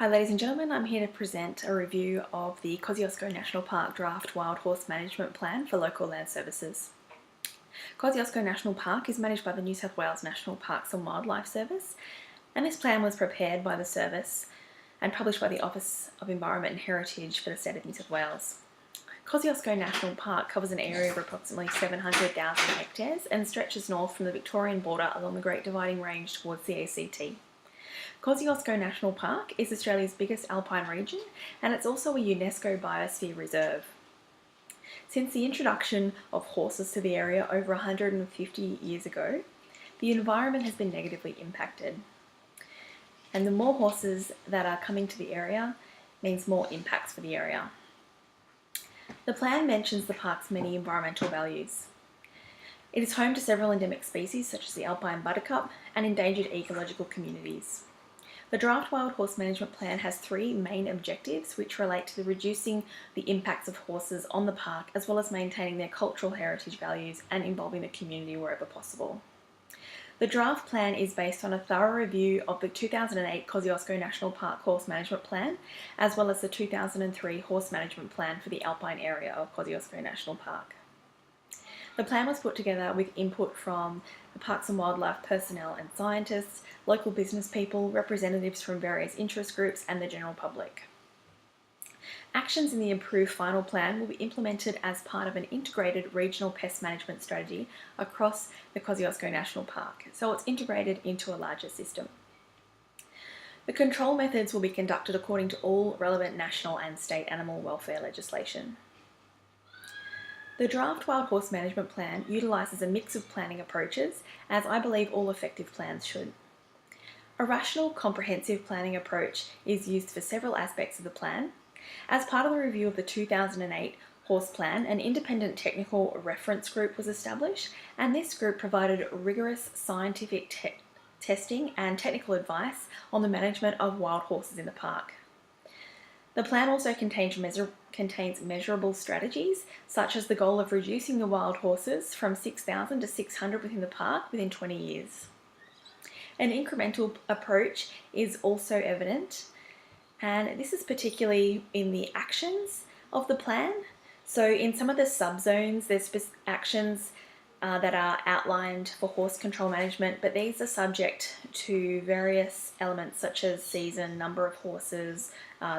Hi ladies and gentlemen, I'm here to present a review of the Kosciuszko National Park Draft Wild Horse Management Plan for Local Land Services. Kosciuszko National Park is managed by the New South Wales National Parks and Wildlife Service, and this plan was prepared by the service and published by the Office of Environment and Heritage for the State of New South Wales. Kosciuszko National Park covers an area of approximately 700,000 hectares and stretches north from the Victorian border along the Great Dividing Range towards the ACT. Kosciuszko National Park is Australia's biggest alpine region, and it's also a UNESCO Biosphere Reserve. Since the introduction of horses to the area over 150 years ago, the environment has been negatively impacted. And the more horses that are coming to the area means more impacts for the area. The plan mentions the park's many environmental values. It is home to several endemic species such as the alpine buttercup and endangered ecological communities. The Draft Wild Horse Management Plan has three main objectives which relate to reducing the impacts of horses on the park, as well as maintaining their cultural heritage values and involving the community wherever possible. The draft plan is based on a thorough review of the 2008 Kosciuszko National Park Horse Management Plan, as well as the 2003 Horse Management Plan for the alpine area of Kosciuszko National Park. The plan was put together with input from the Parks and Wildlife personnel and scientists, local business people, representatives from various interest groups and the general public. Actions in the improved final plan will be implemented as part of an integrated regional pest management strategy across the Kosciuszko National Park, so it's integrated into a larger system. The control methods will be conducted according to all relevant national and state animal welfare legislation. The Draft Wild Horse Management Plan utilises a mix of planning approaches, as I believe all effective plans should. A rational, comprehensive planning approach is used for several aspects of the plan. As part of the review of the 2008 Horse Plan, an independent technical reference group was established, and this group provided rigorous scientific testing and technical advice on the management of wild horses in the park. The plan also contains measurable strategies, such as the goal of reducing the wild horses from 6,000 to 600 within the park within 20 years. An incremental approach is also evident, and this is particularly in the actions of the plan. So in some of the subzones, there's actions that are outlined for horse control management, but these are subject to various elements such as season, number of horses,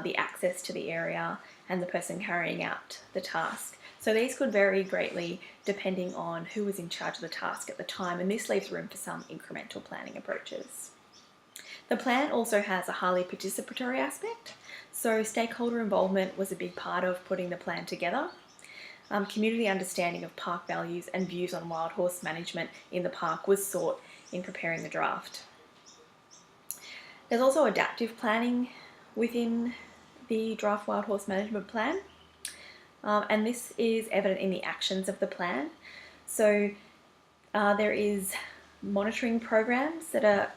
the access to the area, and the person carrying out the task. So these could vary greatly depending on who was in charge of the task at the time, and this leaves room for some incremental planning approaches. The plan also has a highly participatory aspect, so stakeholder involvement was a big part of putting the plan together. Community understanding of park values and views on wild horse management in the park was sought in preparing the draft. There's also adaptive planning within the Draft Wild Horse Management Plan, and this is evident in the actions of the plan. So there is monitoring programs that are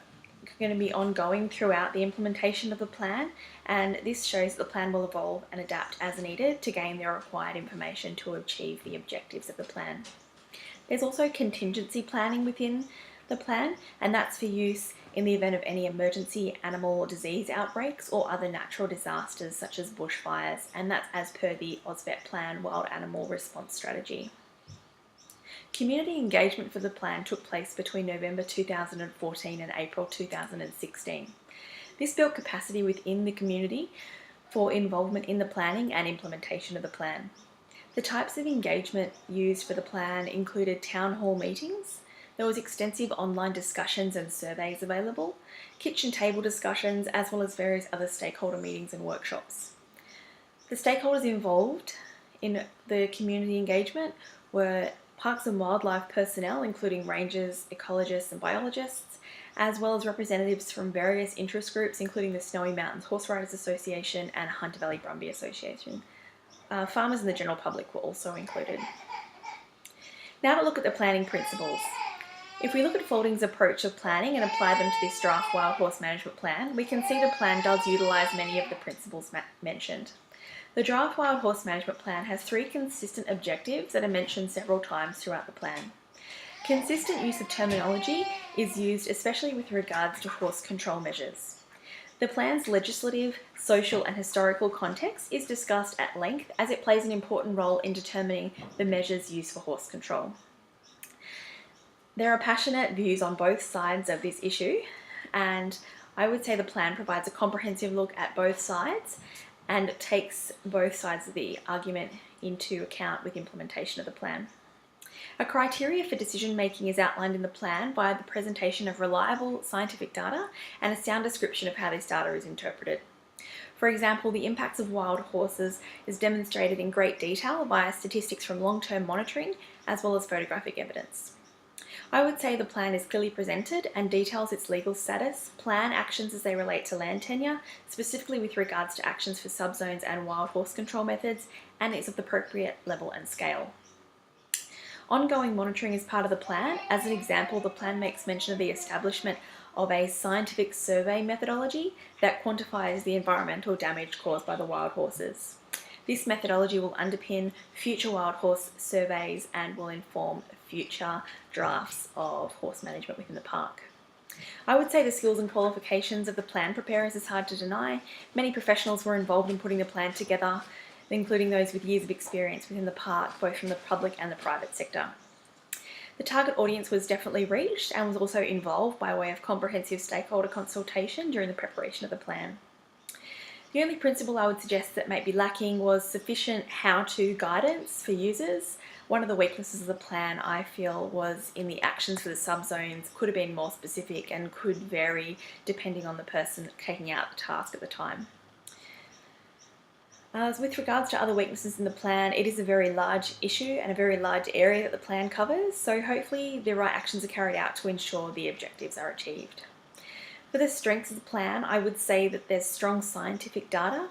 going to be ongoing throughout the implementation of the plan, and this shows that the plan will evolve and adapt as needed to gain the required information to achieve the objectives of the plan. There's also contingency planning within the plan, and that's for use in the event of any emergency animal disease outbreaks or other natural disasters such as bushfires, and that's as per the AusVet Plan Wild Animal Response Strategy. Community engagement for the plan took place between November 2014 and April 2016. This built capacity within the community for involvement in the planning and implementation of the plan. The types of engagement used for the plan included town hall meetings. There was extensive online discussions and surveys available, kitchen table discussions, as well as various other stakeholder meetings and workshops. The stakeholders involved in the community engagement were Parks and Wildlife personnel, including rangers, ecologists and biologists, as well as representatives from various interest groups, including the Snowy Mountains Horse Riders Association and Hunter Valley Brumby Association. Farmers and the general public were also included. Now to look at the planning principles. If we look at Faulding's approach of planning and apply them to this Draft Wild Horse Management Plan, we can see the plan does utilise many of the principles mentioned. The Draft Wild Horse Management Plan has three consistent objectives that are mentioned several times throughout the plan. Consistent use of terminology is used especially with regards to horse control measures. The plan's legislative, social and historical context is discussed at length as it plays an important role in determining the measures used for horse control. There are passionate views on both sides of this issue, and I would say the plan provides a comprehensive look at both sides and takes both sides of the argument into account with implementation of the plan. A criteria for decision making is outlined in the plan via the presentation of reliable scientific data and a sound description of how this data is interpreted. For example, the impacts of wild horses is demonstrated in great detail via statistics from long-term monitoring as well as photographic evidence. I would say the plan is clearly presented and details its legal status, plan actions as they relate to land tenure, specifically with regards to actions for subzones and wild horse control methods, and is of the appropriate level and scale. Ongoing monitoring is part of the plan. As an example, the plan makes mention of the establishment of a scientific survey methodology that quantifies the environmental damage caused by the wild horses. This methodology will underpin future wild horse surveys and will inform future drafts of horse management within the park. I would say the skills and qualifications of the plan preparers is hard to deny. Many professionals were involved in putting the plan together, including those with years of experience within the park, both from the public and the private sector. The target audience was definitely reached and was also involved by way of comprehensive stakeholder consultation during the preparation of the plan. The only principle I would suggest that might be lacking was sufficient how-to guidance for users. One of the weaknesses of the plan, I feel, was in the actions for the subzones could have been more specific and could vary depending on the person taking out the task at the time. With regards to other weaknesses in the plan, it is a very large issue and a very large area that the plan covers, so hopefully the right actions are carried out to ensure the objectives are achieved. For the strengths of the plan, I would say that there's strong scientific data.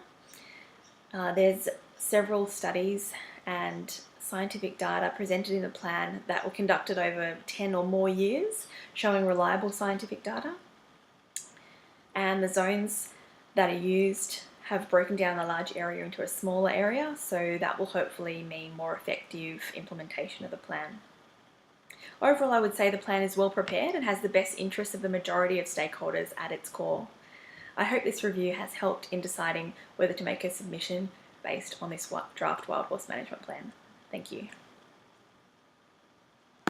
There's several studies and scientific data presented in the plan that were conducted over 10 or more years, showing reliable scientific data. And the zones that are used have broken down a large area into a smaller area, so that will hopefully mean more effective implementation of the plan. Overall, I would say the plan is well prepared and has the best interests of the majority of stakeholders at its core. I hope this review has helped in deciding whether to make a submission based on this draft wild horse management plan. Thank you.